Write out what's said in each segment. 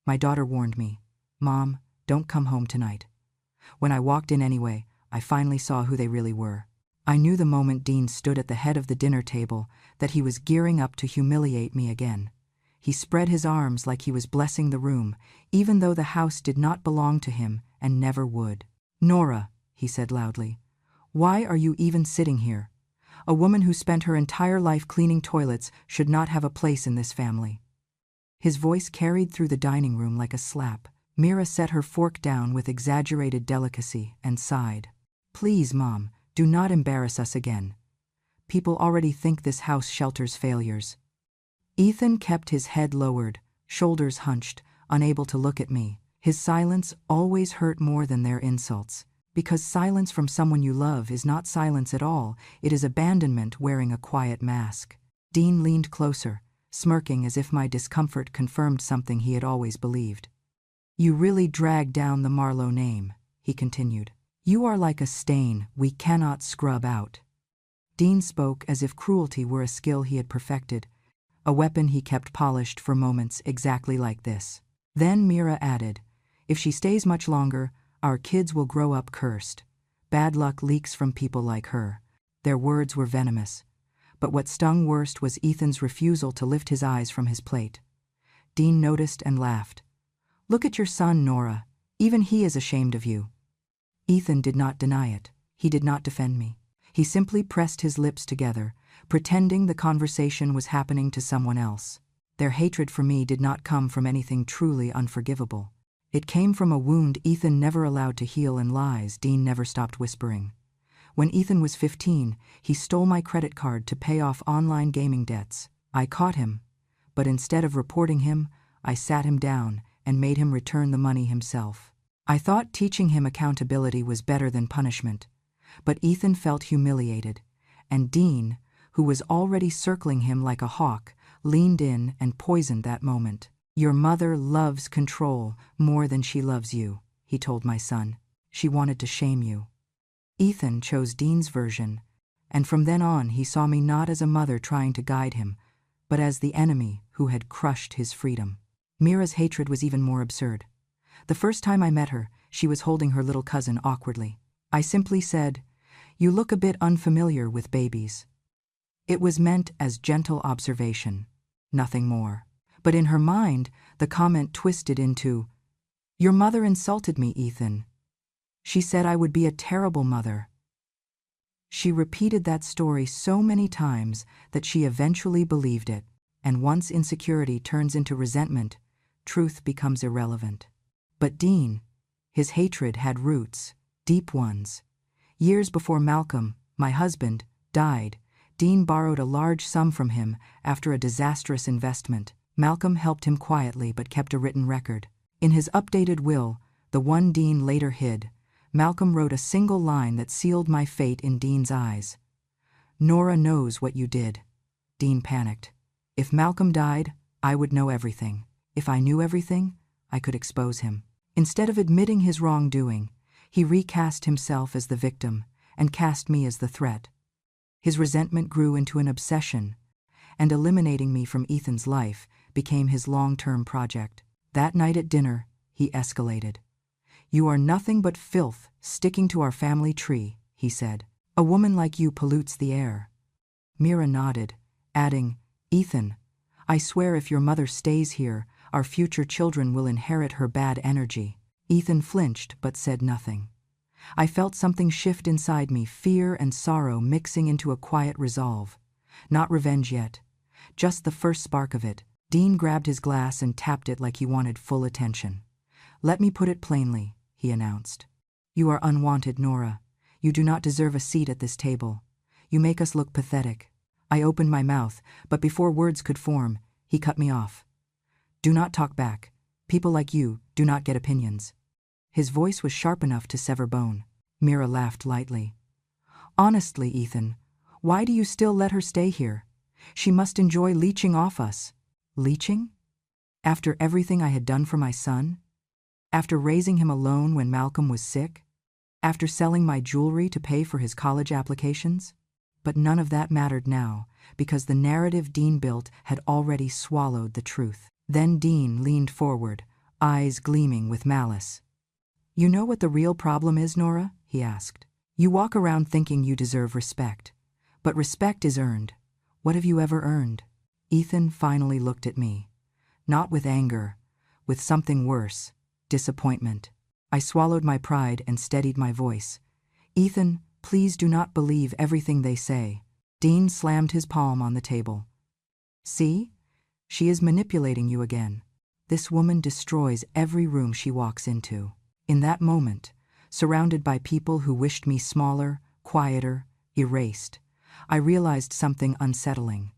My daughter warned me. Mom, don't come home tonight. When I walked in anyway, I finally saw who they really were. I knew the moment Dean stood at the head of the dinner table that he was gearing up to humiliate me again. He spread his arms like he was blessing the room, even though the house did not belong to him and never would. Nora, he said loudly, why are you even sitting here? A woman who spent her entire life cleaning toilets should not have a place in this family. His voice carried through the dining room like a slap. Mira set her fork down with exaggerated delicacy and sighed. Please, Mom, do not embarrass us again. People already think this house shelters failures. Ethan kept his head lowered, shoulders hunched, unable to look at me. His silence always hurt more than their insults. Because silence from someone you love is not silence at all, it is abandonment wearing a quiet mask. Dean leaned closer, smirking as if my discomfort confirmed something he had always believed. You really dragged down the Marlowe name, he continued. You are like a stain we cannot scrub out. Dean spoke as if cruelty were a skill he had perfected, a weapon he kept polished for moments exactly like this. Then Mira added, if she stays much longer, our kids will grow up cursed. Bad luck leaks from people like her. Their words were venomous. But what stung worst was Ethan's refusal to lift his eyes from his plate. Dean noticed and laughed. Look at your son, Nora. Even he is ashamed of you. Ethan did not deny it. He did not defend me. He simply pressed his lips together, pretending the conversation was happening to someone else. Their hatred for me did not come from anything truly unforgivable. It came from a wound Ethan never allowed to heal and lies Dean never stopped whispering. When Ethan was 15, he stole my credit card to pay off online gaming debts. I caught him, but instead of reporting him, I sat him down and made him return the money himself. I thought teaching him accountability was better than punishment, but Ethan felt humiliated, and Dean, who was already circling him like a hawk, leaned in and poisoned that moment. Your mother loves control more than she loves you, he told my son. She wanted to shame you. Ethan chose Dean's version, and from then on he saw me not as a mother trying to guide him, but as the enemy who had crushed his freedom. Mira's hatred was even more absurd. The first time I met her, she was holding her little cousin awkwardly. I simply said, "You look a bit unfamiliar with babies." It was meant as gentle observation, nothing more. But in her mind, the comment twisted into, "Your mother insulted me, Ethan. She said I would be a terrible mother." She repeated that story so many times that she eventually believed it, and once insecurity turns into resentment, truth becomes irrelevant. But Dean, his hatred had roots, deep ones. Years before Malcolm, my husband, died, Dean borrowed a large sum from him after a disastrous investment. Malcolm helped him quietly but kept a written record. In his updated will, the one Dean later hid, Malcolm wrote a single line that sealed my fate in Dean's eyes. "Nora knows what you did." Dean panicked. If Malcolm died, I would know everything. If I knew everything, I could expose him. Instead of admitting his wrongdoing, he recast himself as the victim and cast me as the threat. His resentment grew into an obsession, and eliminating me from Ethan's life became his long-term project. That night at dinner, he escalated. "You are nothing but filth sticking to our family tree," he said. "A woman like you pollutes the air." Mira nodded, adding, "Ethan, I swear if your mother stays here, our future children will inherit her bad energy." Ethan flinched but said nothing. I felt something shift inside me, fear and sorrow mixing into a quiet resolve. Not revenge yet, just the first spark of it. Dean grabbed his glass and tapped it like he wanted full attention. "Let me put it plainly," he announced. "You are unwanted, Nora. You do not deserve a seat at this table. You make us look pathetic." I opened my mouth, but before words could form, he cut me off. "Do not talk back. People like you do not get opinions." His voice was sharp enough to sever bone. Mira laughed lightly. "Honestly, Ethan, why do you still let her stay here? She must enjoy leeching off us." Leeching? After everything I had done for my son? After raising him alone when Malcolm was sick? After selling my jewelry to pay for his college applications? But none of that mattered now, because the narrative Dean built had already swallowed the truth. Then Dean leaned forward, eyes gleaming with malice. "You know what the real problem is, Nora?" he asked. "You walk around thinking you deserve respect. But respect is earned. What have you ever earned?" Ethan finally looked at me. Not with anger, with something worse, disappointment. I swallowed my pride and steadied my voice. "Ethan, please do not believe everything they say." Dean slammed his palm on the table. "See? She is manipulating you again. This woman destroys every room she walks into." In that moment, surrounded by people who wished me smaller, quieter, erased, I realized something unsettling.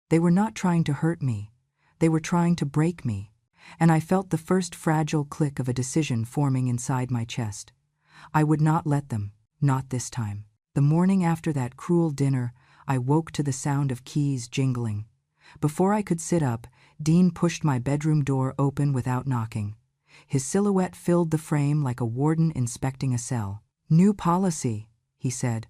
They were not trying to hurt me. They were trying to break me. And I felt the first fragile click of a decision forming inside my chest. I would not let them, not this time. The morning after that cruel dinner, I woke to the sound of keys jingling. Before I could sit up, Dean pushed my bedroom door open without knocking. His silhouette filled the frame like a warden inspecting a cell. "New policy," he said,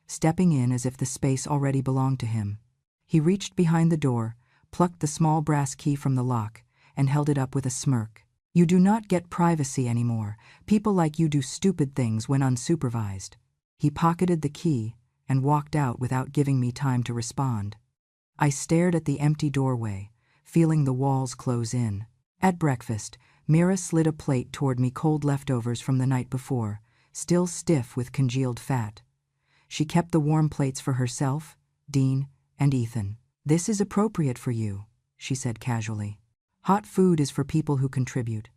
stepping in as if the space already belonged to him. He reached behind the door, plucked the small brass key from the lock, and held it up with a smirk. "You do not get privacy anymore. People like you do stupid things when unsupervised." He pocketed the key and walked out without giving me time to respond. I stared at the empty doorway, feeling the walls close in. At breakfast, Mira slid a plate toward me, cold leftovers from the night before, still stiff with congealed fat. She kept the warm plates for herself, Dean, and Ethan. "This is appropriate for you," she said casually. "Hot food is for people who contribute."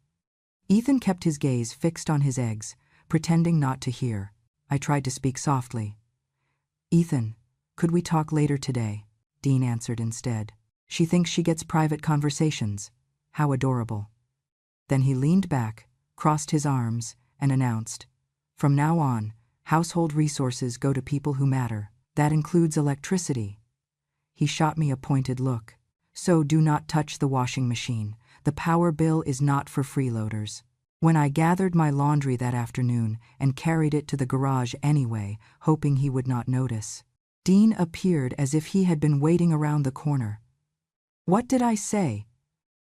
Ethan kept his gaze fixed on his eggs, pretending not to hear. I tried to speak softly. "Ethan, could we talk later today?" Dean answered instead. "She thinks she gets private conversations. How adorable." Then he leaned back, crossed his arms, and announced, "From now on, household resources go to people who matter. That includes electricity." He shot me a pointed look. "So do not touch the washing machine. The power bill is not for freeloaders." When I gathered my laundry that afternoon and carried it to the garage anyway, hoping he would not notice, Dean appeared as if he had been waiting around the corner. "What did I say?"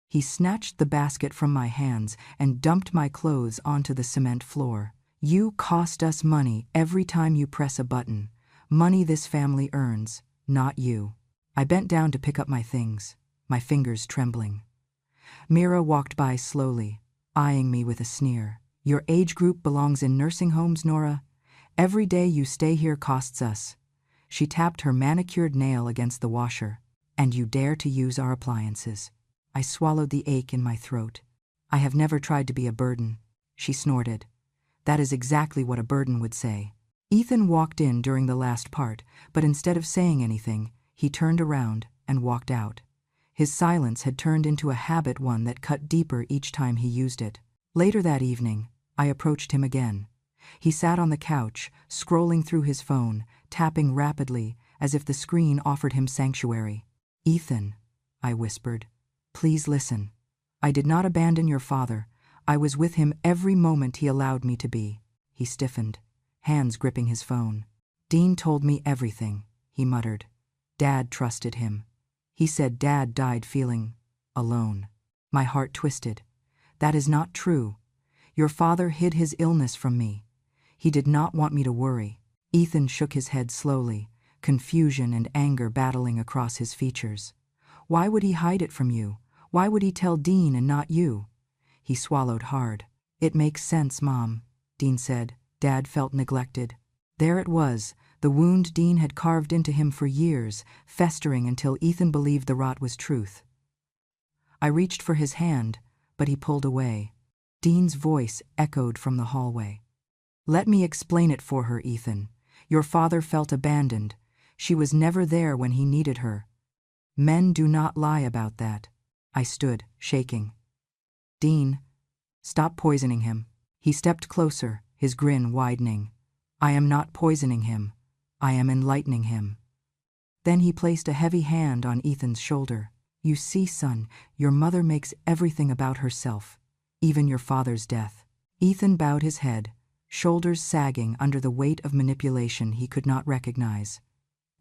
He snatched the basket from my hands and dumped my clothes onto the cement floor. "You cost us money every time you press a button. Money this family earns, not you." I bent down to pick up my things, my fingers trembling. Mira walked by slowly, eyeing me with a sneer. "Your age group belongs in nursing homes, Nora. Every day you stay here costs us." She tapped her manicured nail against the washer. "And you dare to use our appliances." I swallowed the ache in my throat. "I have never tried to be a burden," she snorted. "That is exactly what a burden would say." Ethan walked in during the last part, but instead of saying anything, he turned around and walked out. His silence had turned into a habit, one that cut deeper each time he used it. Later that evening, I approached him again. He sat on the couch, scrolling through his phone, tapping rapidly, as if the screen offered him sanctuary. "Ethan," I whispered, "please listen. I did not abandon your father. I was with him every moment he allowed me to be." He stiffened, hands gripping his phone. "Dean told me everything," he muttered. "Dad trusted him. He said Dad died feeling alone." My heart twisted. "That is not true. Your father hid his illness from me. He did not want me to worry." Ethan shook his head slowly, confusion and anger battling across his features. "Why would he hide it from you? Why would he tell Dean and not you?" He swallowed hard. "It makes sense, Mom," Dean said. "Dad felt neglected." There it was, the wound Dean had carved into him for years, festering until Ethan believed the rot was truth. I reached for his hand, but he pulled away. Dean's voice echoed from the hallway. "Let me explain it for her, Ethan. Your father felt abandoned. She was never there when he needed her. Men do not lie about that." I stood, shaking. "Dean, stop poisoning him." He stepped closer, his grin widening. "I am not poisoning him. I am enlightening him." Then he placed a heavy hand on Ethan's shoulder. "You see, son, your mother makes everything about herself, even your father's death." Ethan bowed his head, shoulders sagging under the weight of manipulation he could not recognize.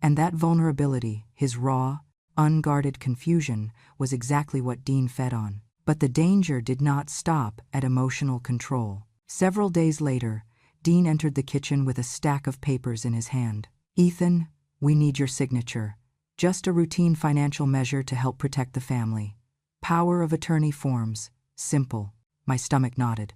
And that vulnerability, his raw, unguarded confusion, was exactly what Dean fed on. But the danger did not stop at emotional control. Several days later, Dean entered the kitchen with a stack of papers in his hand. "Ethan, we need your signature. Just a routine financial measure to help protect the family. Power of attorney forms. Simple." My stomach nodded.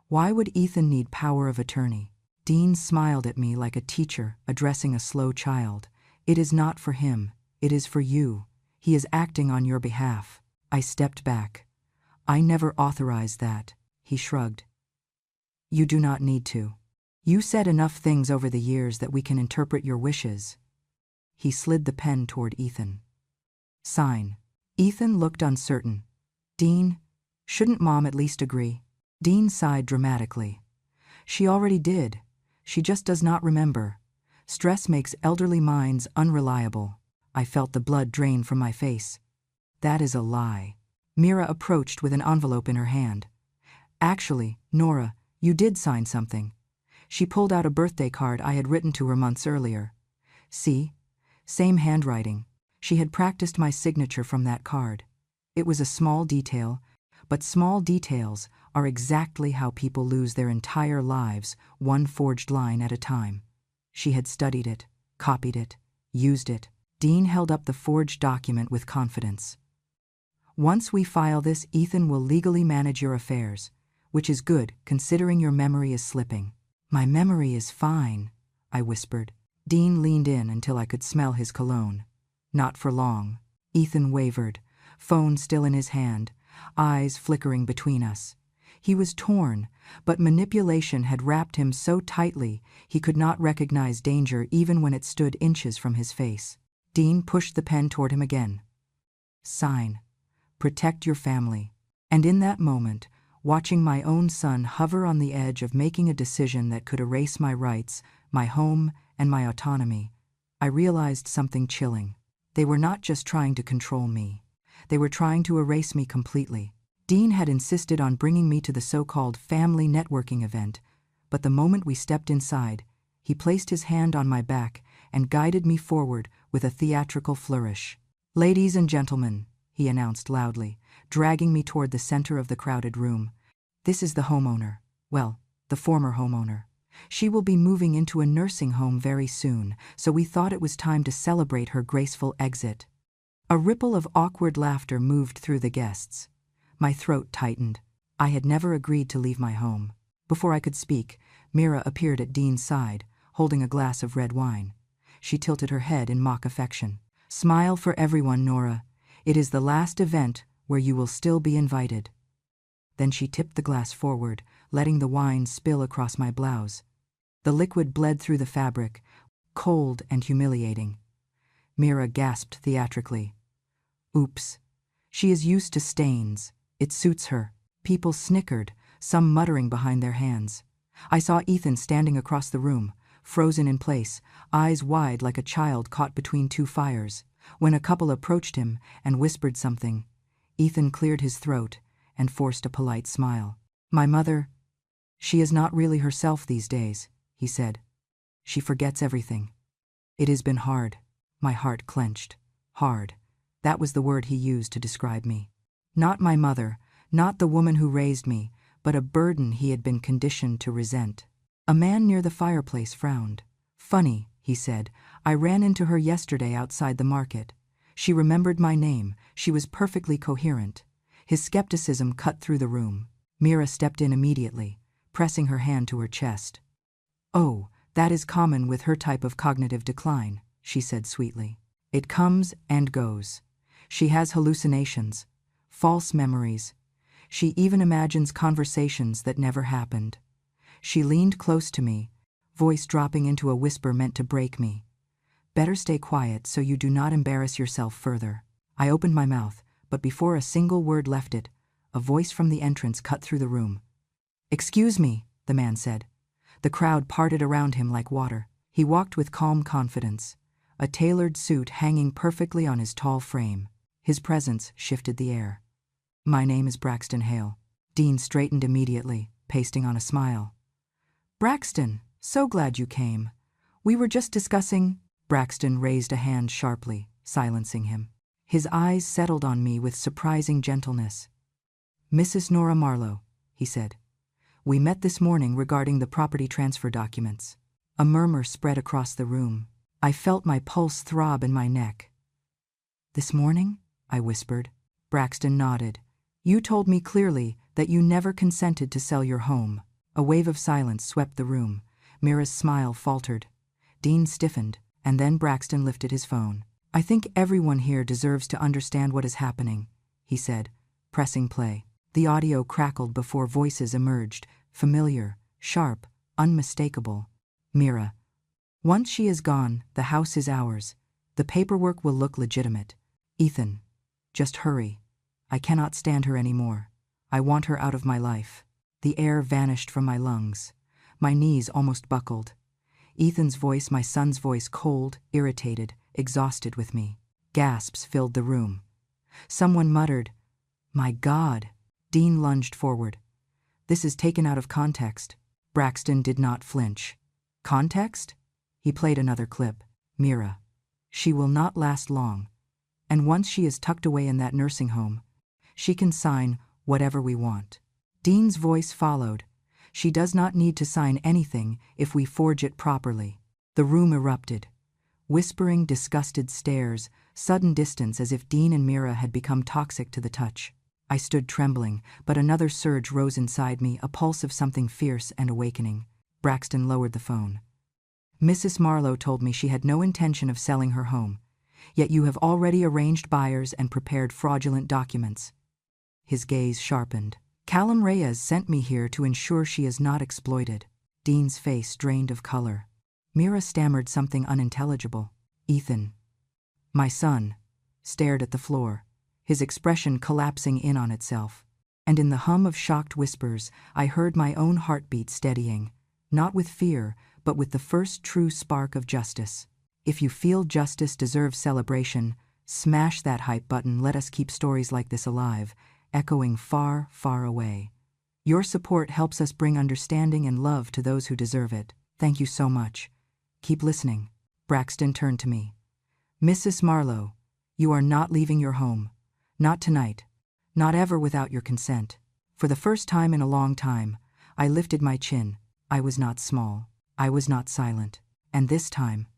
Why would Ethan need power of attorney? Dean smiled at me like a teacher addressing a slow child. "It is not for him. It is for you. He is acting on your behalf." I stepped back. "I never authorized that." He shrugged. "You do not need to. You said enough things over the years that we can interpret your wishes." He slid the pen toward Ethan. "Sign." Ethan looked uncertain. "Dean, shouldn't Mom at least agree?" Dean sighed dramatically. "She already did. She just does not remember. Stress makes elderly minds unreliable." I felt the blood drain from my face. "That is a lie." Mira approached with an envelope in her hand. "Actually, Nora, you did sign something." She pulled out a birthday card I had written to her months earlier. "See? Same handwriting." She had practiced my signature from that card. It was a small detail, but small details are exactly how people lose their entire lives, one forged line at a time. She had studied it, copied it, used it. Dean held up the forged document with confidence. "Once we file this, Ethan will legally manage your affairs, which is good considering your memory is slipping." "My memory is fine," I whispered. Dean leaned in until I could smell his cologne. "Not for long." Ethan wavered, phone still in his hand, eyes flickering between us. He was torn, but manipulation had wrapped him so tightly he could not recognize danger even when it stood inches from his face. Dean pushed the pen toward him again. "Sign. Protect your family." And in that moment, watching my own son hover on the edge of making a decision that could erase my rights, my home, and my autonomy, I realized something chilling. They were not just trying to control me. They were trying to erase me completely. Dean had insisted on bringing me to the so-called family networking event, but the moment we stepped inside, he placed his hand on my back and guided me forward with a theatrical flourish. "Ladies and gentlemen," he announced loudly, dragging me toward the center of the crowded room. "This is the homeowner. Well, the former homeowner. She will be moving into a nursing home very soon, so we thought it was time to celebrate her graceful exit." A ripple of awkward laughter moved through the guests. My throat tightened. I had never agreed to leave my home. Before I could speak, Mira appeared at Dean's side, holding a glass of red wine. She tilted her head in mock affection. "Smile for everyone, Nora. It is the last event where you will still be invited." Then she tipped the glass forward, letting the wine spill across my blouse. The liquid bled through the fabric, cold and humiliating. Mira gasped theatrically. "Oops. She is used to stains. It suits her." People snickered, some muttering behind their hands. I saw Ethan standing across the room, frozen in place, eyes wide like a child caught between two fires. When a couple approached him and whispered something, Ethan cleared his throat and forced a polite smile. "My mother, she is not really herself these days," he said. "She forgets everything." It has been hard. My heart clenched. Hard. That was the word he used to describe me. Not my mother, not the woman who raised me, but a burden he had been conditioned to resent. A man near the fireplace frowned. "Funny," he said. "I ran into her yesterday outside the market. She remembered my name. She was perfectly coherent." His skepticism cut through the room. Mira stepped in immediately, pressing her hand to her chest. "Oh, that is common with her type of cognitive decline," she said sweetly. "It comes and goes. She has hallucinations, false memories. She even imagines conversations that never happened." She leaned close to me, voice dropping into a whisper meant to break me. "Better stay quiet so you do not embarrass yourself further." I opened my mouth, but before a single word left it, a voice from the entrance cut through the room. "Excuse me," the man said. The crowd parted around him like water. He walked with calm confidence, a tailored suit hanging perfectly on his tall frame. His presence shifted the air. "My name is Braxton Hale." Dean straightened immediately, pasting on a smile. "Braxton, so glad you came. We were just discussing—" Braxton raised a hand sharply, silencing him. His eyes settled on me with surprising gentleness. Mrs. Nora Marlowe, he said. We met this morning regarding the property transfer documents. A murmur spread across the room. I felt my pulse throb in my neck. This morning? I whispered. Braxton nodded. You told me clearly that you never consented to sell your home. A wave of silence swept the room. Mira's smile faltered. Dean stiffened, and then Braxton lifted his phone. I think everyone here deserves to understand what is happening, he said, pressing play. The audio crackled before voices emerged, familiar, sharp, unmistakable. Mira. Once she is gone, the house is ours. The paperwork will look legitimate. Ethan. Just hurry. I cannot stand her anymore. I want her out of my life. The air vanished from my lungs. My knees almost buckled. Ethan's voice, my son's voice, cold, irritated, exhausted with me. Gasps filled the room. Someone muttered, "My God." Dean lunged forward. This is taken out of context. Braxton did not flinch. Context? He played another clip. Mira. She will not last long. And once she is tucked away in that nursing home, she can sign whatever we want. Dean's voice followed. She does not need to sign anything if we forge it properly. The room erupted. Whispering, disgusted stares, sudden distance as if Dean and Mira had become toxic to the touch. I stood trembling, but another surge rose inside me, a pulse of something fierce and awakening. Braxton lowered the phone. Mrs. Marlowe told me she had no intention of selling her home, yet you have already arranged buyers and prepared fraudulent documents. His gaze sharpened. Callum Reyes sent me here to ensure she is not exploited. Dean's face drained of color. Mira stammered something unintelligible. Ethan, my son, stared at the floor, his expression collapsing in on itself. And in the hum of shocked whispers, I heard my own heartbeat steadying, not with fear, but with the first true spark of justice. If you feel justice deserves celebration, smash that hype button. Let us keep stories like this alive, echoing far, far away. Your support helps us bring understanding and love to those who deserve it. Thank you so much. Keep listening. Braxton turned to me. Mrs. Marlowe, you are not leaving your home. Not tonight. Not ever without your consent. For the first time in a long time, I lifted my chin. I was not small. I was not silent. And this time,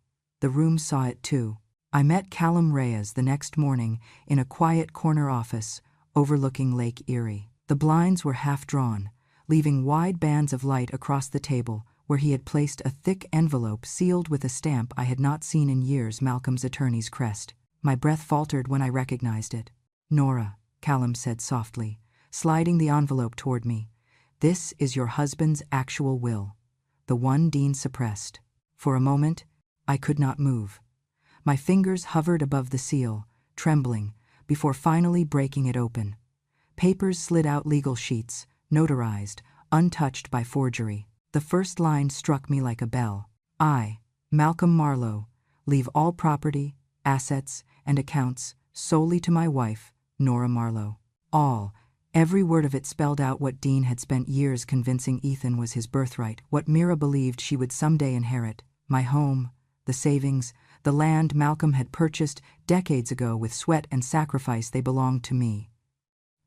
the room saw it too. I met Callum Reyes the next morning in a quiet corner office overlooking Lake Erie. The blinds were half drawn, leaving wide bands of light across the table where he had placed a thick envelope sealed with a stamp I had not seen in years, Malcolm's attorney's crest. My breath faltered when I recognized it. Nora, Callum said softly, sliding the envelope toward me. This is your husband's actual will, the one Dean suppressed. For a moment, I could not move. My fingers hovered above the seal, trembling, before finally breaking it open. Papers slid out, legal sheets, notarized, untouched by forgery. The first line struck me like a bell. I, Malcolm Marlowe, leave all property, assets, and accounts solely to my wife, Nora Marlowe. All, every word of it spelled out what Dean had spent years convincing Ethan was his birthright, what Mira believed she would someday inherit. My home, the savings, the land Malcolm had purchased decades ago with sweat and sacrifice. They belonged to me.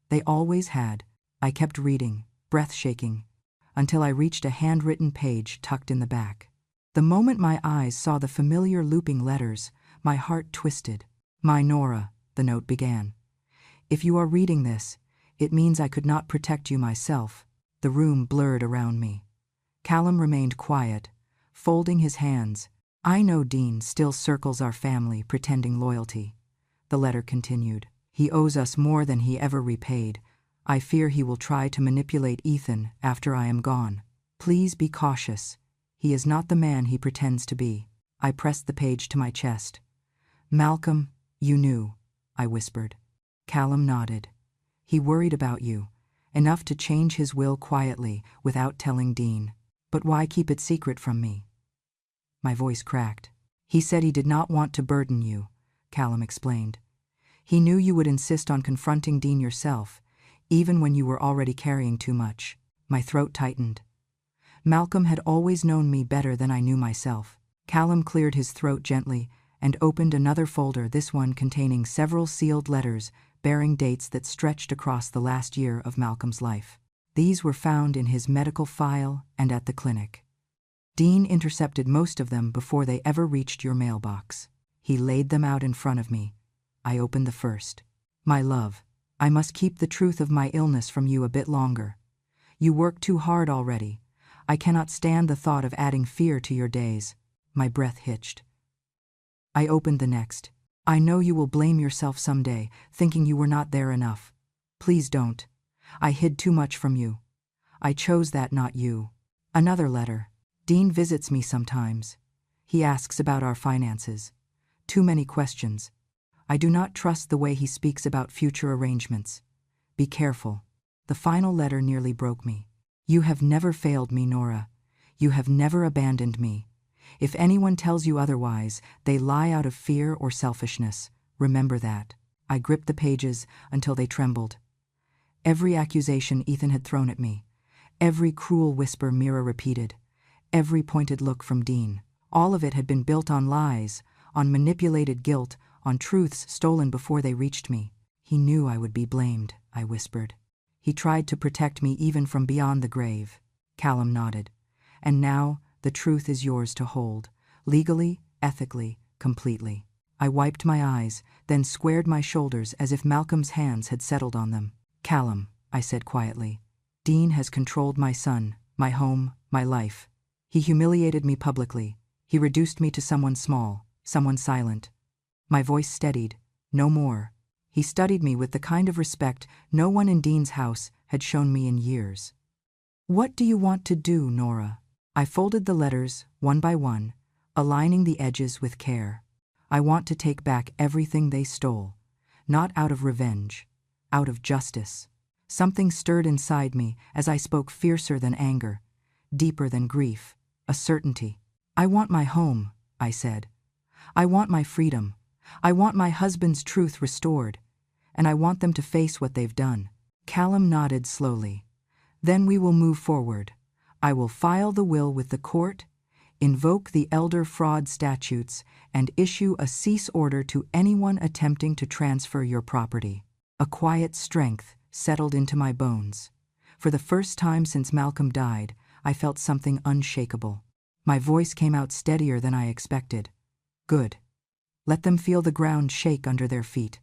They always had. I kept reading, breath shaking, until I reached a handwritten page tucked in the back. The moment my eyes saw the familiar looping letters, my heart twisted. My Nora, the note began. If you are reading this, it means I could not protect you myself. The room blurred around me. Callum remained quiet, folding his hands. I know Dean still circles our family, pretending loyalty. The letter continued. He owes us more than he ever repaid. I fear he will try to manipulate Ethan after I am gone. Please be cautious. He is not the man he pretends to be. I pressed the page to my chest. Malcolm, you knew, I whispered. Callum nodded. He worried about you, enough to change his will quietly without telling Dean. But why keep it secret from me? My voice cracked. He said he did not want to burden you, Callum explained. He knew you would insist on confronting Dean yourself, even when you were already carrying too much. My throat tightened. Malcolm had always known me better than I knew myself. Callum cleared his throat gently and opened another folder, this one containing several sealed letters bearing dates that stretched across the last year of Malcolm's life. These were found in his medical file and at the clinic. Dean intercepted most of them before they ever reached your mailbox. He laid them out in front of me. I opened the first. My love, I must keep the truth of my illness from you a bit longer. You work too hard already. I cannot stand the thought of adding fear to your days. My breath hitched. I opened the next. I know you will blame yourself someday, thinking you were not there enough. Please don't. I hid too much from you. I chose that, not you. Another letter. Dean visits me sometimes. He asks about our finances. Too many questions. I do not trust the way he speaks about future arrangements. Be careful. The final letter nearly broke me. You have never failed me, Nora. You have never abandoned me. If anyone tells you otherwise, they lie out of fear or selfishness. Remember that. I gripped the pages until they trembled. Every accusation Ethan had thrown at me. Every cruel whisper Mira repeated. Every pointed look from Dean. All of it had been built on lies, on manipulated guilt, on truths stolen before they reached me. He knew I would be blamed, I whispered. He tried to protect me even from beyond the grave. Callum nodded. And now, the truth is yours to hold. Legally, ethically, completely. I wiped my eyes, then squared my shoulders as if Malcolm's hands had settled on them. Callum, I said quietly. Dean has controlled my son, my home, my life. He humiliated me publicly. He reduced me to someone small, someone silent. My voice steadied. No more. He studied me with the kind of respect no one in Dean's house had shown me in years. What do you want to do, Nora? I folded the letters, one by one, aligning the edges with care. I want to take back everything they stole, not out of revenge, out of justice. Something stirred inside me as I spoke, fiercer than anger, deeper than grief, a certainty. I want my home, I said. I want my freedom. I want my husband's truth restored, and I want them to face what they've done. Callum nodded slowly. Then we will move forward. I will file the will with the court, invoke the elder fraud statutes, and issue a cease order to anyone attempting to transfer your property. A quiet strength settled into my bones. For the first time since Malcolm died, I felt something unshakable. My voice came out steadier than I expected. Good. Let them feel the ground shake under their feet.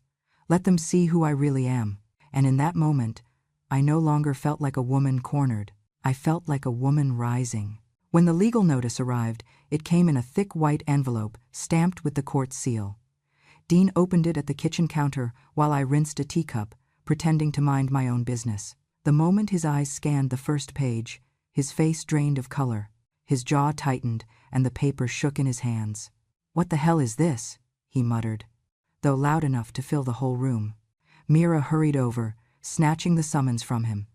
Let them see who I really am. And in that moment, I no longer felt like a woman cornered. I felt like a woman rising. When the legal notice arrived, it came in a thick white envelope stamped with the court seal. Dean opened it at the kitchen counter while I rinsed a teacup, pretending to mind my own business. The moment his eyes scanned the first page, his face drained of color. His jaw tightened, and the paper shook in his hands. "What the hell is this?" he muttered, though loud enough to fill the whole room. Mira hurried over, snatching the summons from him.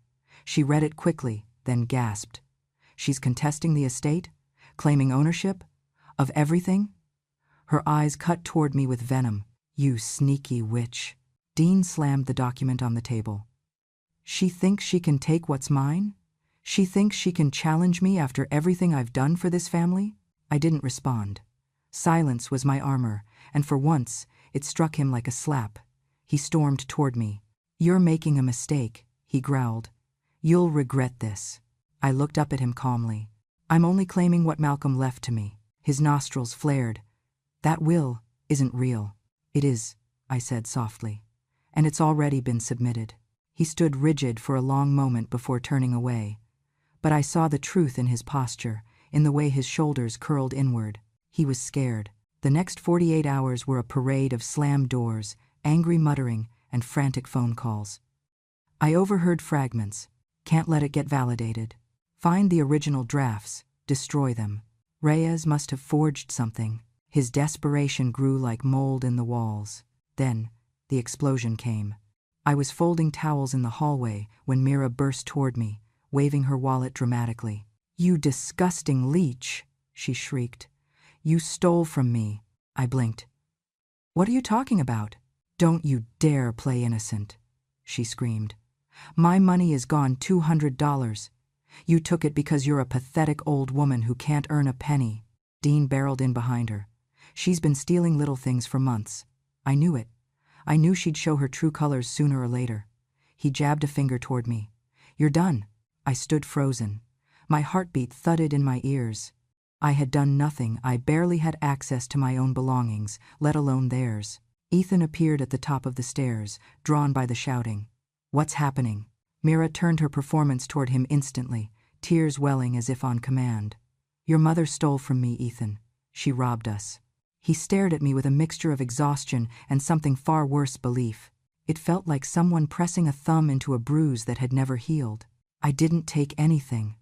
She read it quickly, then gasped. She's contesting the estate? Claiming ownership? Of everything? Her eyes cut toward me with venom. You sneaky witch. Dean slammed the document on the table. She thinks she can take what's mine? She thinks she can challenge me after everything I've done for this family? I didn't respond. Silence was my armor, and for once, it struck him like a slap. He stormed toward me. "You're making a mistake," he growled. "You'll regret this." I looked up at him calmly. "I'm only claiming what Malcolm left to me." His nostrils flared. "That will isn't real." "It is," I said softly. "And it's already been submitted." He stood rigid for a long moment before turning away. But I saw the truth in his posture, in the way his shoulders curled inward. He was scared. The next 48 hours were a parade of slammed doors, angry muttering, and frantic phone calls. I overheard fragments. "Can't let it get validated. Find the original drafts. Destroy them." Reyes must have forged something. His desperation grew like mold in the walls. Then, the explosion came. I was folding towels in the hallway when Mira burst toward me, waving her wallet dramatically. "You disgusting leech," she shrieked. "You stole from me." I blinked. "What are you talking about?" "Don't you dare play innocent," she screamed. "My money is gone, $200. You took it because you're a pathetic old woman who can't earn a penny." Dean barreled in behind her. "She's been stealing little things for months. I knew it. I knew she'd show her true colors sooner or later. He jabbed a finger toward me. "You're done." I stood frozen. My heartbeat thudded in my ears. I had done nothing. I barely had access to my own belongings, let alone theirs. Ethan appeared at the top of the stairs, drawn by the shouting. "What's happening?" Mira turned her performance toward him instantly, tears welling as if on command. "Your mother stole from me, Ethan. She robbed us." He stared at me with a mixture of exhaustion and something far worse, belief. It felt like someone pressing a thumb into a bruise that had never healed. "I didn't take anything,"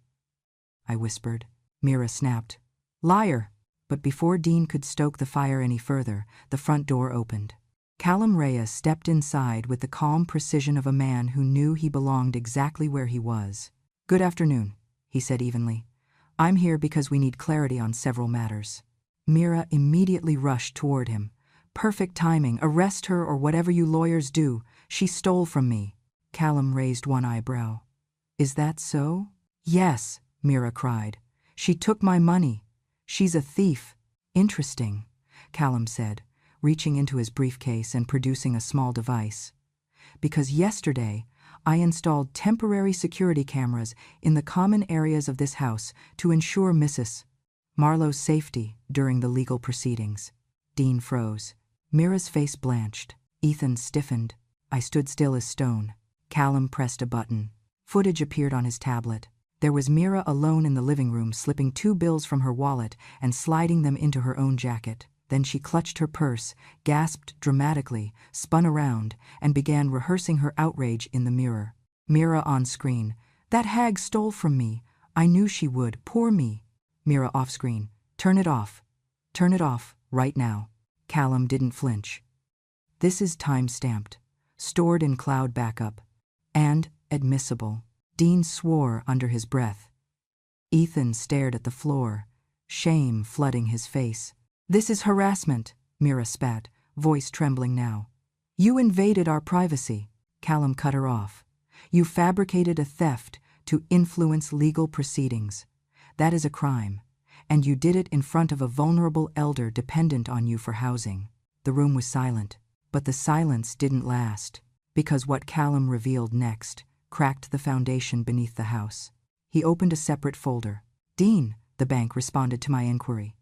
I whispered. Mira snapped. "Liar!" But before Dean could stoke the fire any further, the front door opened. Callum Reyes stepped inside with the calm precision of a man who knew he belonged exactly where he was. "Good afternoon," he said evenly. "I'm here because we need clarity on several matters." Mira immediately rushed toward him. "Perfect timing. Arrest her or whatever you lawyers do. She stole from me." Callum raised one eyebrow. "Is that so?" "Yes," Mira cried. "She took my money. She's a thief." "Interesting," Callum said, reaching into his briefcase and producing a small device. "Because yesterday, I installed temporary security cameras in the common areas of this house to ensure Mrs. Marlowe's safety during the legal proceedings." Dean froze. Mira's face blanched. Ethan stiffened. I stood still as stone. Callum pressed a button. Footage appeared on his tablet. There was Mira alone in the living room, slipping 2 bills from her wallet and sliding them into her own jacket. Then she clutched her purse, gasped dramatically, spun around, and began rehearsing her outrage in the mirror. Mira on screen. "That hag stole from me. I knew she would. Poor me." Mira off screen. "Turn it off. Turn it off, right now." Callum didn't flinch. "This is time-stamped, stored in cloud backup, and admissible." Dean swore under his breath. Ethan stared at the floor, shame flooding his face. "This is harassment," Mira spat, voice trembling now. "You invaded our privacy." Callum cut her off. "You fabricated a theft to influence legal proceedings. That is a crime, and you did it in front of a vulnerable elder dependent on you for housing." The room was silent, but the silence didn't last, because what Callum revealed next cracked the foundation beneath the house. He opened a separate folder. "Dean," the bank responded to my inquiry.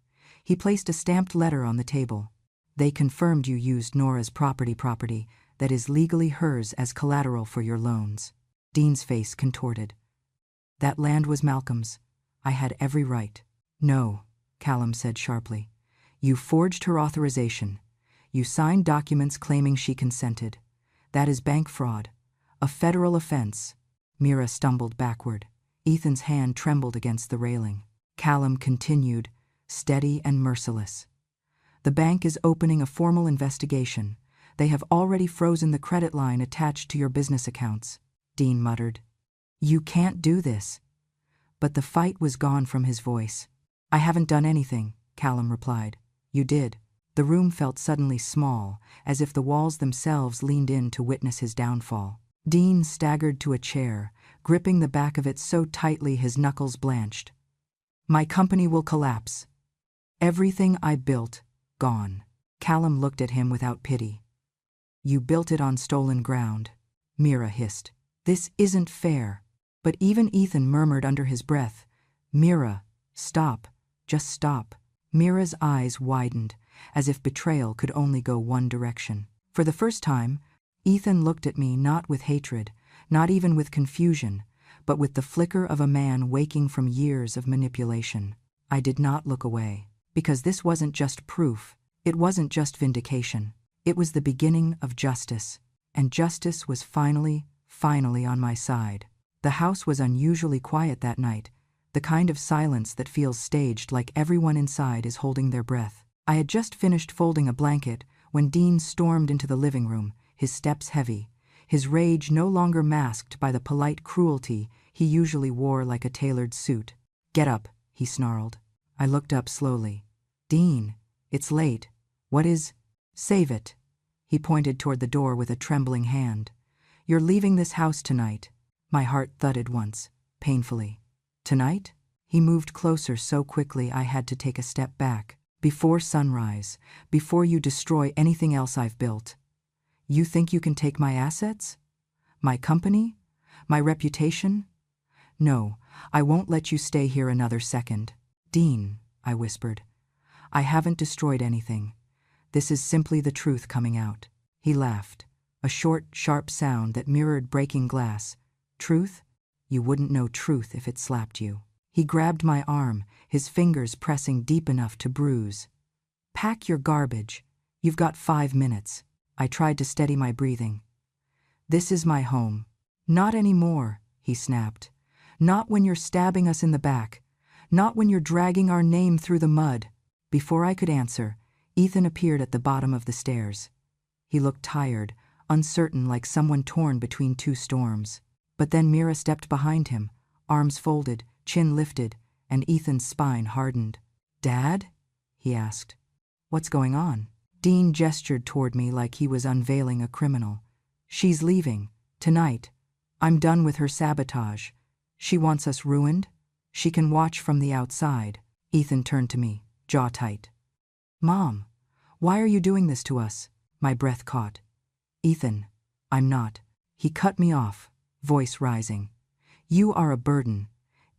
He placed a stamped letter on the table. "They confirmed you used Nora's property that is legally hers as collateral for your loans." Dean's face contorted. "That land was Malcolm's. I had every right." "No," Callum said sharply. "You forged her authorization. You signed documents claiming she consented. That is bank fraud. A federal offense." Mira stumbled backward. Ethan's hand trembled against the railing. Callum continued, steady and merciless. "The bank is opening a formal investigation. They have already frozen the credit line attached to your business accounts." Dean muttered. "You can't do this." But the fight was gone from his voice. "I haven't done anything," Callum replied. "You did." The room felt suddenly small, as if the walls themselves leaned in to witness his downfall. Dean staggered to a chair, gripping the back of it so tightly his knuckles blanched. "My company will collapse. Everything I built, gone." Callum looked at him without pity. "You built it on stolen ground," Mira hissed. "This isn't fair." But even Ethan murmured under his breath, "Mira, stop, just stop." Mira's eyes widened, as if betrayal could only go one direction. For the first time, Ethan looked at me not with hatred, not even with confusion, but with the flicker of a man waking from years of manipulation. I did not look away, because this wasn't just proof, it wasn't just vindication. It was the beginning of justice, and justice was finally on my side. The house was unusually quiet that night, the kind of silence that feels staged, like everyone inside is holding their breath. I had just finished folding a blanket when Dean stormed into the living room, his steps heavy, his rage no longer masked by the polite cruelty he usually wore like a tailored suit. "Get up," he snarled. I looked up slowly. "Dean, it's late. What is—" "Save it." He pointed toward the door with a trembling hand. "You're leaving this house tonight." My heart thudded once, painfully. "Tonight?" He moved closer so quickly I had to take a step back. "Before sunrise, before you destroy anything else I've built. You think you can take my assets? My company? My reputation? No, I won't let you stay here another second. Dean, I whispered, I haven't destroyed anything. This is simply the truth coming out. He laughed, a short, sharp sound that mirrored breaking glass. Truth? You wouldn't know truth if it slapped you. He grabbed my arm, his fingers pressing deep enough to bruise. Pack your garbage. You've got 5 minutes. I tried to steady my breathing. This is my home. Not anymore, he snapped. Not when you're stabbing us in the back. Not when you're dragging our name through the mud. Before I could answer, Ethan appeared at the bottom of the stairs. He looked tired, uncertain, like someone torn between two storms. But then Mira stepped behind him, arms folded, chin lifted, and Ethan's spine hardened. Dad? He asked. What's going on? Dean gestured toward me like he was unveiling a criminal. She's leaving. Tonight. I'm done with her sabotage. She wants us ruined. She can watch from the outside. Ethan turned to me, jaw tight. Mom, why are you doing this to us? My breath caught. Ethan, I'm not. He cut me off, voice rising. You are a burden.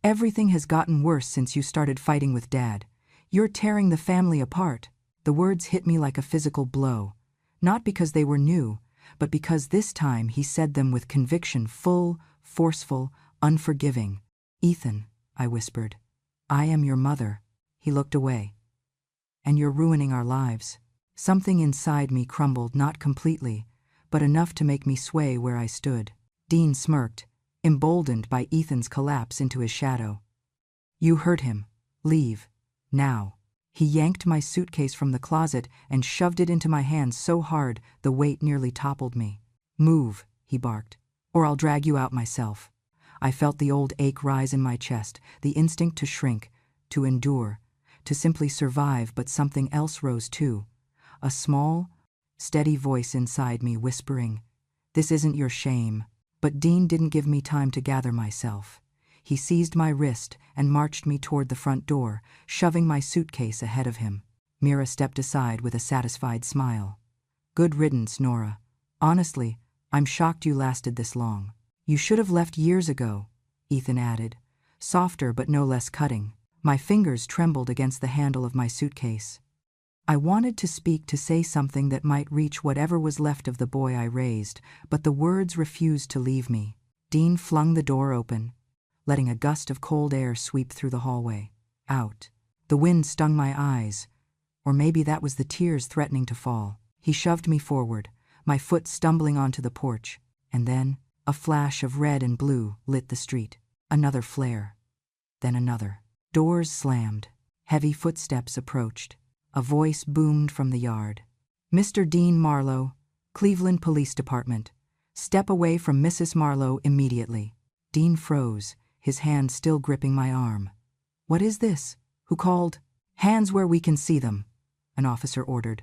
Everything has gotten worse since you started fighting with Dad. You're tearing the family apart. The words hit me like a physical blow. Not because they were new, but because this time he said them with conviction, full, forceful, unforgiving. Ethan, I whispered, I am your mother. He looked away. And you're ruining our lives. Something inside me crumbled, not completely, but enough to make me sway where I stood. Dean smirked, emboldened by Ethan's collapse into his shadow. You hurt him. Leave. Now. He yanked my suitcase from the closet and shoved it into my hands so hard the weight nearly toppled me. Move, he barked, or I'll drag you out myself. I felt the old ache rise in my chest, the instinct to shrink, to endure, to simply survive, but something else rose too. A small, steady voice inside me whispering, this isn't your shame. But Dean didn't give me time to gather myself. He seized my wrist and marched me toward the front door, shoving my suitcase ahead of him. Mira stepped aside with a satisfied smile. Good riddance, Nora. Honestly, I'm shocked you lasted this long. You should have left years ago, Ethan added, softer but no less cutting. My fingers trembled against the handle of my suitcase. I wanted to speak, to say something that might reach whatever was left of the boy I raised, but the words refused to leave me. Dean flung the door open, letting a gust of cold air sweep through the hallway. Out. The wind stung my eyes, or maybe that was the tears threatening to fall. He shoved me forward, my foot stumbling onto the porch, and then a flash of red and blue lit the street. Another flare. Then another. Doors slammed. Heavy footsteps approached. A voice boomed from the yard. Mr. Dean Marlowe, Cleveland Police Department. Step away from Mrs. Marlowe immediately. Dean froze, his hand still gripping my arm. What is this? Who called? Hands where we can see them, an officer ordered,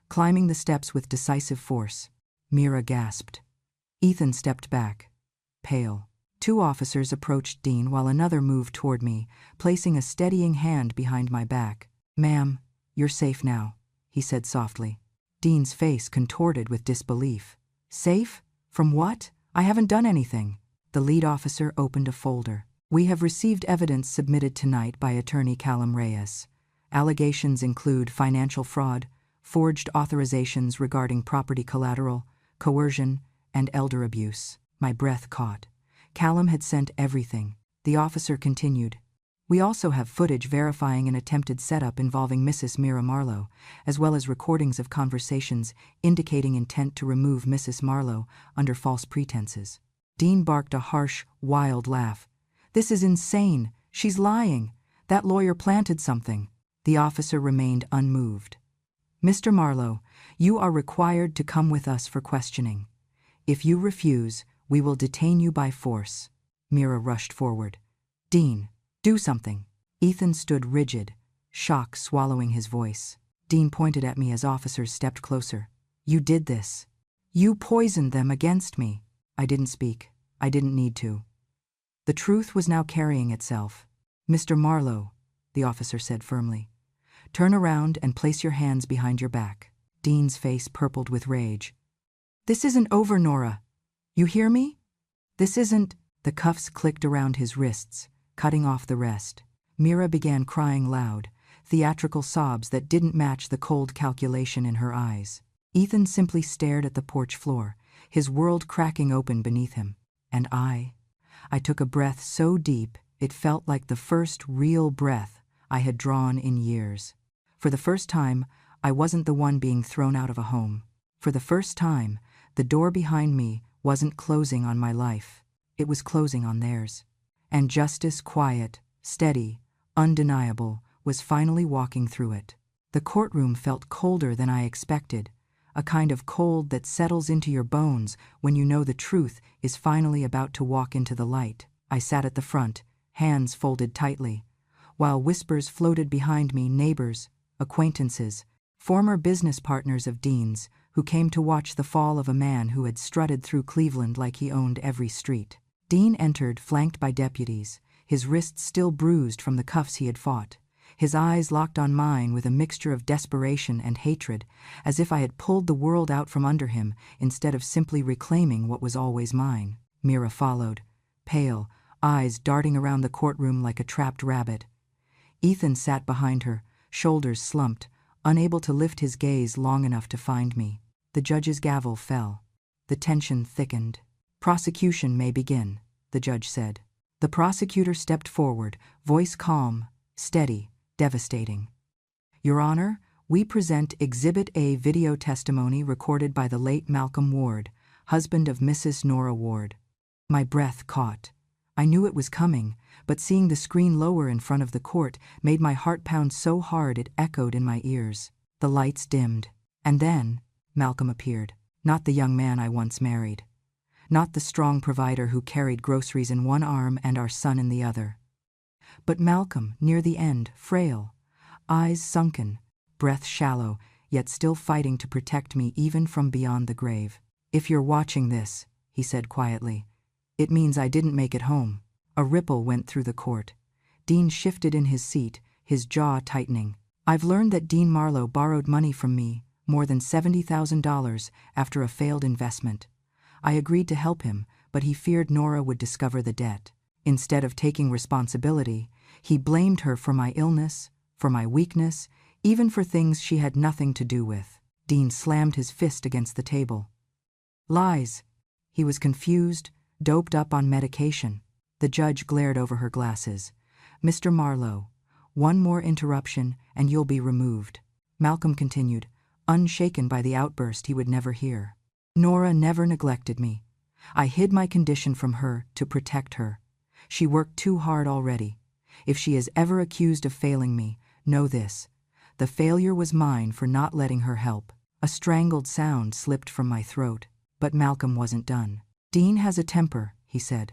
climbing the steps with decisive force. Mira gasped. Ethan stepped back, pale. 2 officers approached Dean while another moved toward me, placing a steadying hand behind my back. Ma'am, you're safe now, he said softly. Dean's face contorted with disbelief. Safe? From what? I haven't done anything. The lead officer opened a folder. We have received evidence submitted tonight by Attorney Callum Reyes. Allegations include financial fraud, forged authorizations regarding property collateral, coercion, and elder abuse. My breath caught. Callum had sent everything. The officer continued. We also have footage verifying an attempted setup involving Mrs. Mira Marlowe, as well as recordings of conversations indicating intent to remove Mrs. Marlowe under false pretenses. Dean barked a harsh, wild laugh. This is insane. She's lying. That lawyer planted something. The officer remained unmoved. Mr. Marlowe, you are required to come with us for questioning. If you refuse, we will detain you by force. Mira rushed forward. Dean, do something. Ethan stood rigid, shock swallowing his voice. Dean pointed at me as officers stepped closer. You did this. You poisoned them against me. I didn't speak. I didn't need to. The truth was now carrying itself. Mr. Marlowe, the officer said firmly, turn around and place your hands behind your back. Dean's face purpled with rage. "This isn't over, Nora. You hear me? This isn't—" The cuffs clicked around his wrists, cutting off the rest. Mira began crying loud, theatrical sobs that didn't match the cold calculation in her eyes. Ethan simply stared at the porch floor, his world cracking open beneath him. And I took a breath so deep it felt like the first real breath I had drawn in years. For the first time, I wasn't the one being thrown out of a home. For the first time, the door behind me wasn't closing on my life. It was closing on theirs. And justice, quiet, steady, undeniable, was finally walking through it. The courtroom felt colder than I expected, a kind of cold that settles into your bones when you know the truth is finally about to walk into the light. I sat at the front, hands folded tightly, while whispers floated behind me, neighbors, acquaintances, former business partners of Dean's, who came to watch the fall of a man who had strutted through Cleveland like he owned every street. Dean entered, flanked by deputies, his wrists still bruised from the cuffs he had fought, his eyes locked on mine with a mixture of desperation and hatred, as if I had pulled the world out from under him instead of simply reclaiming what was always mine. Mira followed, pale, eyes darting around the courtroom like a trapped rabbit. Ethan sat behind her, shoulders slumped, unable to lift his gaze long enough to find me. The judge's gavel fell. The tension thickened. "Prosecution may begin," the judge said. The prosecutor stepped forward, voice calm, steady, devastating. "Your Honor, we present Exhibit A video testimony recorded by the late Malcolm Ward, husband of Mrs. Nora Ward." My breath caught. I knew it was coming, but seeing the screen lower in front of the court made my heart pound so hard it echoed in my ears. The lights dimmed. And then Malcolm appeared. Not the young man I once married. Not the strong provider who carried groceries in one arm and our son in the other. But Malcolm, near the end, frail, eyes sunken, breath shallow, yet still fighting to protect me even from beyond the grave. "If you're watching this," he said quietly, "it means I didn't make it home." A ripple went through the court. Dean shifted in his seat, his jaw tightening. "I've learned that Dean Marlowe borrowed money from me, more than $70,000, after a failed investment. I agreed to help him, but he feared Nora would discover the debt. Instead of taking responsibility, he blamed her for my illness, for my weakness, even for things she had nothing to do with." Dean slammed his fist against the table. "Lies." He was confused, doped up on medication. The judge glared over her glasses. "Mr. Marlowe, one more interruption and you'll be removed." Malcolm continued, unshaken by the outburst he would never hear. "Nora never neglected me. I hid my condition from her to protect her. She worked too hard already. If she is ever accused of failing me, know this: the failure was mine for not letting her help." A strangled sound slipped from my throat, but Malcolm wasn't done. "Dean has a temper," he said.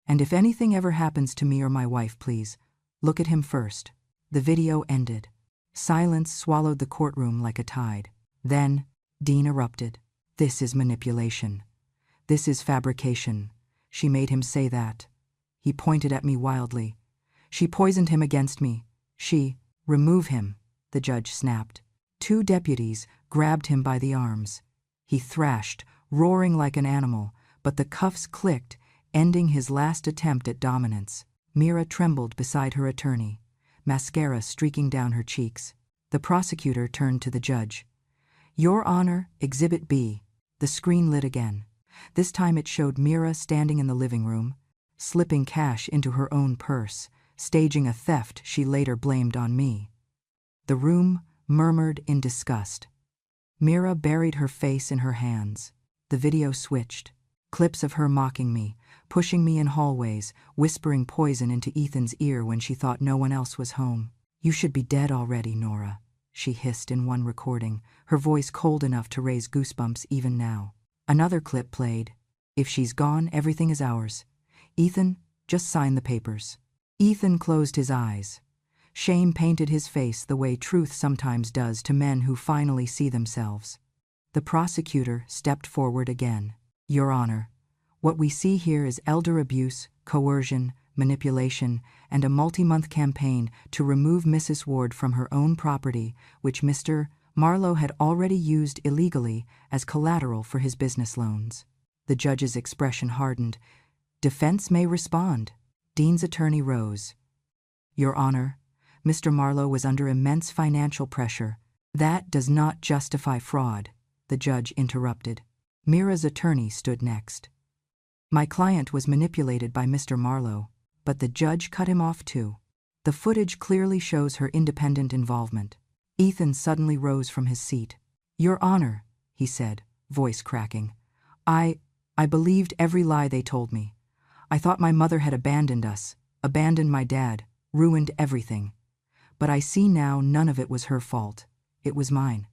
"And if anything ever happens to me or my wife, please, look at him first." The video ended. Silence swallowed the courtroom like a tide. Then Dean erupted. "This is manipulation. This is fabrication. She made him say that." He pointed at me wildly. "She poisoned him against me. She—" "Remove him," the judge snapped. Two deputies grabbed him by the arms. He thrashed, roaring like an animal, but the cuffs clicked, ending his last attempt at dominance. Mira trembled beside her attorney, mascara streaking down her cheeks. The prosecutor turned to the judge. "Your Honor, Exhibit B." The screen lit again. This time it showed Mira standing in the living room, slipping cash into her own purse, staging a theft she later blamed on me. The room murmured in disgust. Mira buried her face in her hands. The video switched. Clips of her mocking me, pushing me in hallways, whispering poison into Ethan's ear when she thought no one else was home. "You should be dead already, Nora," she hissed in one recording, her voice cold enough to raise goosebumps even now. Another clip played. "If she's gone, everything is ours. Ethan, just sign the papers." Ethan closed his eyes. Shame painted his face the way truth sometimes does to men who finally see themselves. The prosecutor stepped forward again. "Your Honor, what we see here is elder abuse, coercion, manipulation, and a multi-month campaign to remove Mrs. Ward from her own property, which Mr. Marlowe had already used illegally as collateral for his business loans. The judge's expression hardened. Defense may respond. Dean's attorney rose. Your Honor, Mr. Marlowe was under immense financial pressure. That does not justify fraud, the judge interrupted. Mira's attorney stood next. My client was manipulated by Mr. Marlowe, but the judge cut him off too. The footage clearly shows her independent involvement. Ethan suddenly rose from his seat. Your Honor, he said, voice cracking. I believed every lie they told me. I thought my mother had abandoned us, abandoned my dad, ruined everything. But I see now none of it was her fault. It was mine.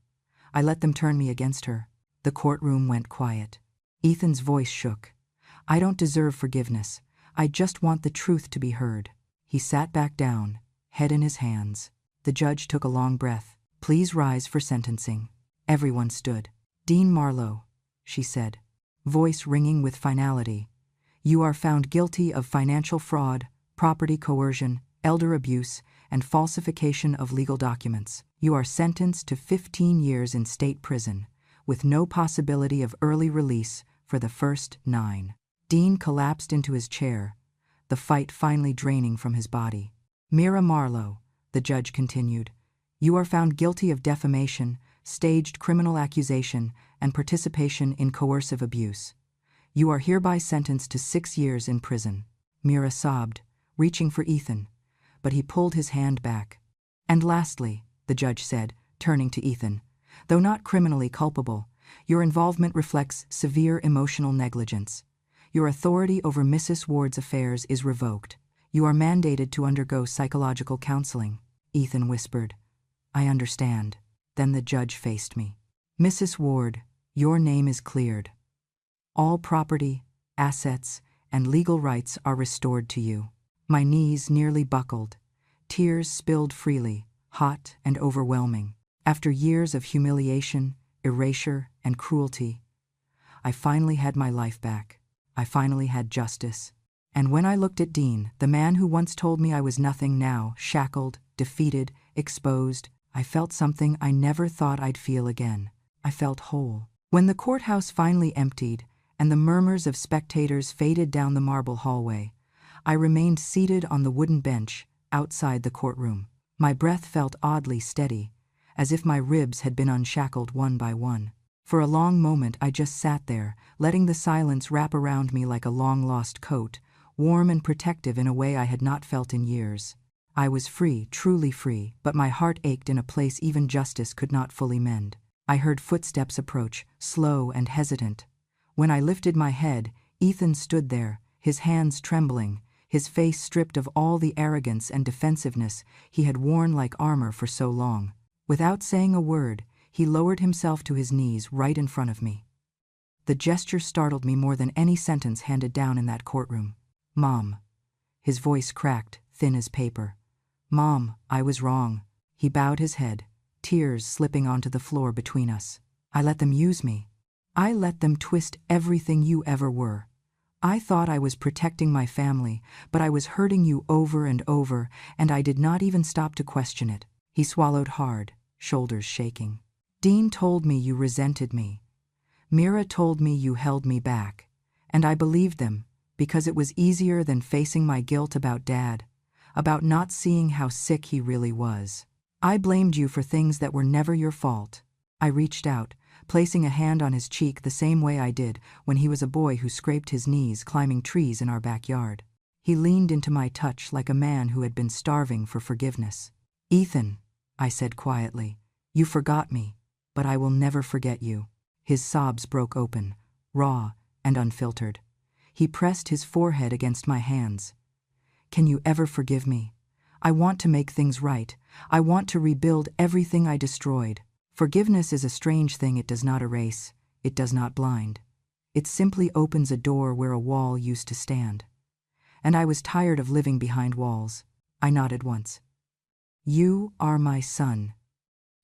I let them turn me against her. The courtroom went quiet. Ethan's voice shook. I don't deserve forgiveness. I just want the truth to be heard. He sat back down, head in his hands. The judge took a long breath. Please rise for sentencing. Everyone stood. Dean Marlowe, she said, voice ringing with finality. You are found guilty of financial fraud, property coercion, elder abuse, and falsification of legal documents. You are sentenced to 15 years in state prison, with no possibility of early release for the first 9. Dean collapsed into his chair, the fight finally draining from his body. Mira Marlowe, the judge continued, you are found guilty of defamation, staged criminal accusation, and participation in coercive abuse. You are hereby sentenced to 6 years in prison. Mira sobbed, reaching for Ethan, but he pulled his hand back. And lastly, the judge said, turning to Ethan, though not criminally culpable, your involvement reflects severe emotional negligence. Your authority over Mrs. Ward's affairs is revoked. You are mandated to undergo psychological counseling. Ethan whispered, I understand. Then the judge faced me. Mrs. Ward, your name is cleared. All property, assets, and legal rights are restored to you. My knees nearly buckled. Tears spilled freely, hot and overwhelming. After years of humiliation, erasure, and cruelty, I finally had my life back. I finally had justice. And when I looked at Dean, the man who once told me I was nothing now, shackled, defeated, exposed, I felt something I never thought I'd feel again. I felt whole. When the courthouse finally emptied and the murmurs of spectators faded down the marble hallway, I remained seated on the wooden bench outside the courtroom. My breath felt oddly steady, as if my ribs had been unshackled one by one. For a long moment I just sat there, letting the silence wrap around me like a long-lost coat, warm and protective in a way I had not felt in years. I was free, truly free, but my heart ached in a place even justice could not fully mend. I heard footsteps approach, slow and hesitant. When I lifted my head, Ethan stood there, his hands trembling, his face stripped of all the arrogance and defensiveness he had worn like armor for so long. Without saying a word, he lowered himself to his knees right in front of me. The gesture startled me more than any sentence handed down in that courtroom. Mom. His voice cracked, thin as paper. Mom, I was wrong. He bowed his head, tears slipping onto the floor between us. I let them use me. I let them twist everything you ever were. I thought I was protecting my family, but I was hurting you over and over, and I did not even stop to question it. He swallowed hard, shoulders shaking. Dean told me you resented me. Mira told me you held me back, and I believed them because it was easier than facing my guilt about Dad, about not seeing how sick he really was. I blamed you for things that were never your fault. I reached out, placing a hand on his cheek the same way I did when he was a boy who scraped his knees climbing trees in our backyard. He leaned into my touch like a man who had been starving for forgiveness. Ethan, I said quietly, you forgot me, but I will never forget you. His sobs broke open, raw and unfiltered. He pressed his forehead against my hands. Can you ever forgive me? I want to make things right. I want to rebuild everything I destroyed. Forgiveness is a strange thing. It does not erase. It does not blind. It simply opens a door where a wall used to stand. And I was tired of living behind walls. I nodded once. You are my son.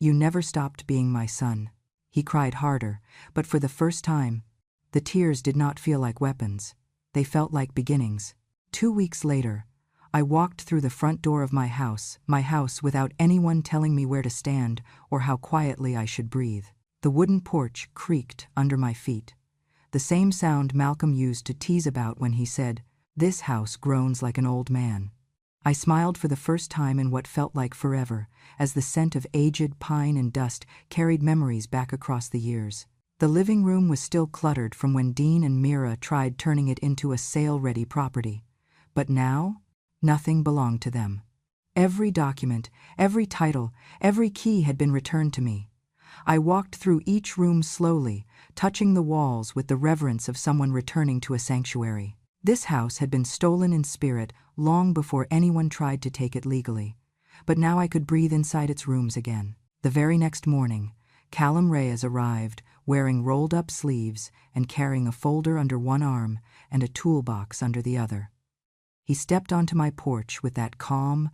You never stopped being my son. He cried harder, but for the first time, the tears did not feel like weapons. They felt like beginnings. 2 weeks later, I walked through the front door of my house, without anyone telling me where to stand or how quietly I should breathe. The wooden porch creaked under my feet. The same sound Malcolm used to tease about when he said, "This house groans like an old man." I smiled for the first time in what felt like forever, as the scent of aged pine and dust carried memories back across the years. The living room was still cluttered from when Dean and Mira tried turning it into a sale-ready property. But now, nothing belonged to them. Every document, every title, every key had been returned to me. I walked through each room slowly, touching the walls with the reverence of someone returning to a sanctuary. This house had been stolen in spirit long before anyone tried to take it legally, but now I could breathe inside its rooms again. The very next morning, Callum Reyes arrived, wearing rolled-up sleeves and carrying a folder under one arm and a toolbox under the other. He stepped onto my porch with that calm,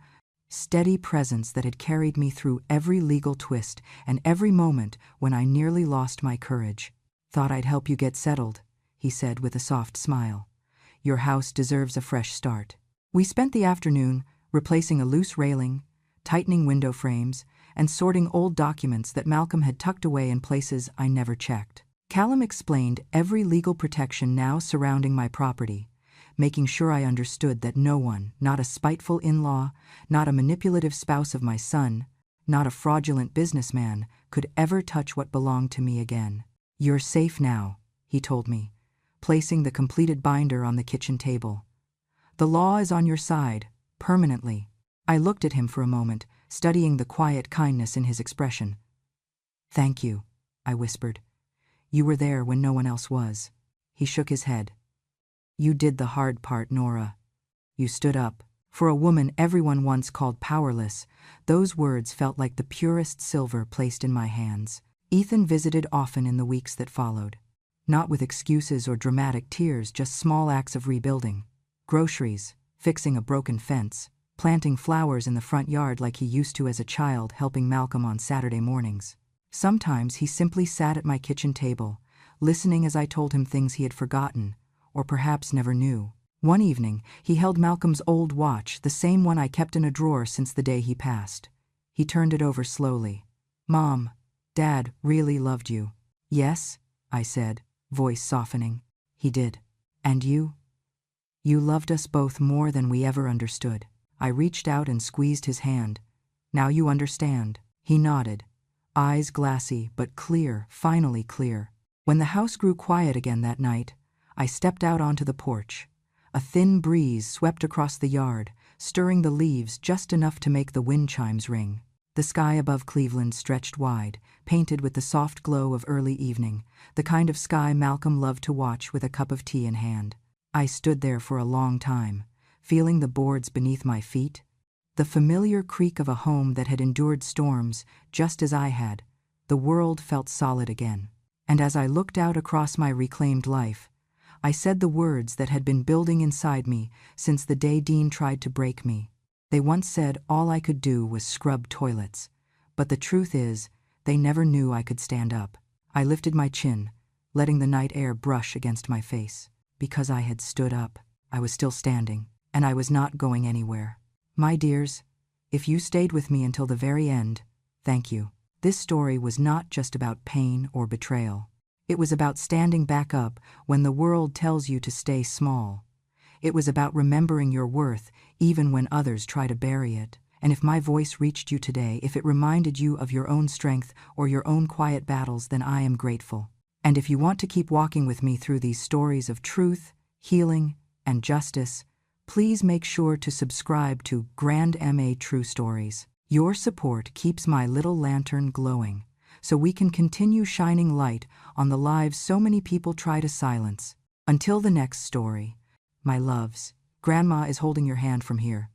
steady presence that had carried me through every legal twist and every moment when I nearly lost my courage. "Thought I'd help you get settled," he said with a soft smile. "Your house deserves a fresh start." We spent the afternoon replacing a loose railing, tightening window frames, and sorting old documents that Malcolm had tucked away in places I never checked. Callum explained every legal protection now surrounding my property, making sure I understood that no one, not a spiteful in-law, not a manipulative spouse of my son, not a fraudulent businessman, could ever touch what belonged to me again. "You're safe now," he told me, placing the completed binder on the kitchen table. "The law is on your side, permanently." I looked at him for a moment, studying the quiet kindness in his expression. "Thank you," I whispered. "You were there when no one else was." He shook his head. "You did the hard part, Nora. You stood up. For a woman everyone once called powerless, those words felt like the purest silver placed in my hands." Ethan visited often in the weeks that followed. Not with excuses or dramatic tears, just small acts of rebuilding. Groceries, fixing a broken fence, planting flowers in the front yard like he used to as a child, helping Malcolm on Saturday mornings. Sometimes he simply sat at my kitchen table, listening as I told him things he had forgotten, or perhaps never knew. One evening, he held Malcolm's old watch, the same one I kept in a drawer since the day he passed. He turned it over slowly. "Mom, Dad really loved you." "Yes," I said, voice softening. "He did. And you? You loved us both more than we ever understood." I reached out and squeezed his hand. "Now you understand." He nodded, eyes glassy but clear, finally clear. When the house grew quiet again that night, I stepped out onto the porch. A thin breeze swept across the yard, stirring the leaves just enough to make the wind chimes ring. The sky above Cleveland stretched wide, painted with the soft glow of early evening, the kind of sky Malcolm loved to watch with a cup of tea in hand. I stood there for a long time, feeling the boards beneath my feet, the familiar creak of a home that had endured storms just as I had. The world felt solid again. And as I looked out across my reclaimed life, I said the words that had been building inside me since the day Dean tried to break me. They once said all I could do was scrub toilets, but the truth is, they never knew I could stand up. I lifted my chin, letting the night air brush against my face. Because I had stood up, I was still standing, and I was not going anywhere. My dears, if you stayed with me until the very end, thank you. This story was not just about pain or betrayal. It was about standing back up when the world tells you to stay small. It was about remembering your worth even when others try to bury it. And if my voice reached you today, if it reminded you of your own strength or your own quiet battles, then I am grateful. And if you want to keep walking with me through these stories of truth, healing, and justice, please make sure to subscribe to Grand MA True Stories. Your support keeps my little lantern glowing, so we can continue shining light on the lives so many people try to silence. Until the next story, my loves, Grandma is holding your hand from here.